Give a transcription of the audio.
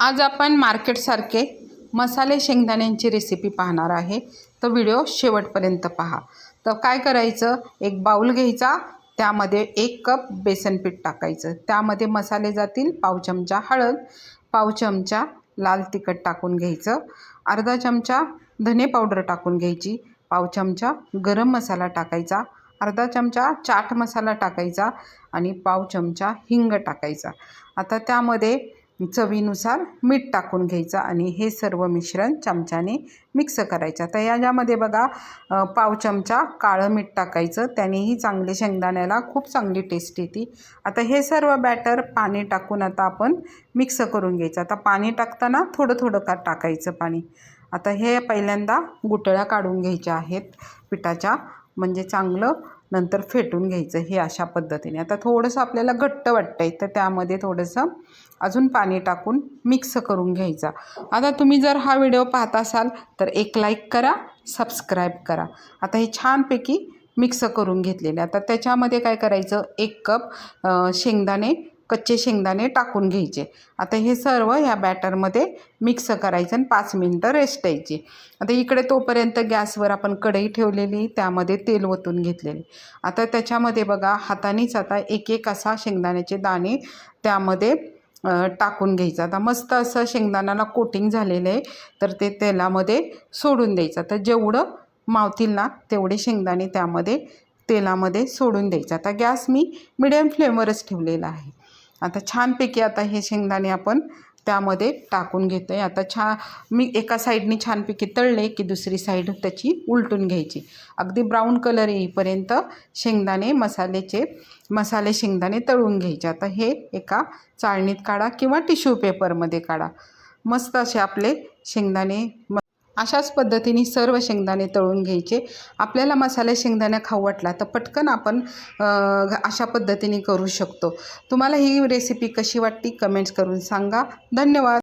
आज आपण मार्केटसारखे मसाले शेंगदाण्यांची रेसिपी पाहणार आहे। तर व्हिडिओ शेवटपर्यंत पहा। तर काय करायचं, एक बाउल घ्यायचा, त्यामध्ये 1 कप बेसन पीठ टाकायचं, त्यामध्ये मसाले जातील पाव चमचा हळद, पाव चमचा लाल तिखट टाकून घ्यायचं, अर्धा चमचा धने पावडर टाकून घ्यायची, पाव चमचा गरम मसाला टाकायचा, अर्धा चमचा चाट मसाला टाकायचा आणि पाव चमचा हिंग टाकायचा। आता त्यामध्ये चवीनुसार मीठ टाकून घ्यायचं आणि हे सर्व मिश्रण चमच्याने मिक्स करायचं। तर यामध्ये बघा पाव चमचा काळं मीठ टाकायचं, त्यानेही चांगले शेंगदाण्याला खूप चांगली टेस्ट येते। आता हे सर्व बॅटर पाणी टाकून आता आपण मिक्स करून घ्यायचं। आता पाणी टाकताना थोडं थोडं टाकायचं पाणी। आता हे पहिल्यांदा गुठळ्या काढून घ्यायच्या आहेत पिठाच्या, म्हणजे चांगलं नंतर फेटून घ्यायचं हे अशा पद्धतीने। आता थोडंसं आपल्याला घट्ट वाटतंय तर त्यामध्ये थोडंसं अजून पाणी टाकून मिक्स करून घ्यायचा। आता तुम्ही जर हा व्हिडिओ पाहत असाल तर एक लाईक करा, सबस्क्राईब करा। आता हे छानपैकी मिक्स करून घेतलेले। आता त्याच्यामध्ये काय करायचं, 1 कप शेंगदाणे, कच्चे शेंगदाणे टाकून घ्यायचे। आता हे सर्व ह्या बॅटरमध्ये मिक्स करायचं आणि 5 मिनटं रेस्ट द्यायची। आता इकडे तोपर्यंत गॅसवर आपण कढई ठेवलेली, त्यामध्ये तेल ओतून घेतलेले। आता त्याच्यामध्ये बघा हातानेच आता एक एक असा शेंगदाण्याचे दाणे त्यामध्ये टाकून घ्यायचं। आता मस्त असं शेंगदाण्याला कोटिंग झालेलं आहे, तर ते तेलामध्ये सोडून द्यायचं। तर जेवढं मावतील ना तेवढे शेंगदाणे त्यामध्ये तेलामध्ये सोडून द्यायचं। आता गॅस मी मिडियम फ्लेमवरच ठेवलेला आहे। आता छानपैकी आता हे शेंगदाणे आपण त्यामध्ये टाकून घेतो आहे। आता मी एका साईडनी छानपैकी तळले की दुसरी साईड त्याची उलटून घ्यायची, अगदी ब्राऊन कलर येईपर्यंत मसाले शेंगदाणे तळून घ्यायचे। आता हे एका चाळणीत काढा किंवा टिश्यू पेपरमध्ये काढा। मस्त असे आपले शेंगदाणे अशाच पद्धतीने सर्व शेंगदाणे तळून घ्यायचे। आपल्याला मसाले शेंगदाणे खाऊ वाटला तर पटकन आपण अशा पद्धतीने करू शकतो। तुम्हाला ही रेसिपी कशी वाटली कमेंट्स करून सांगा। धन्यवाद।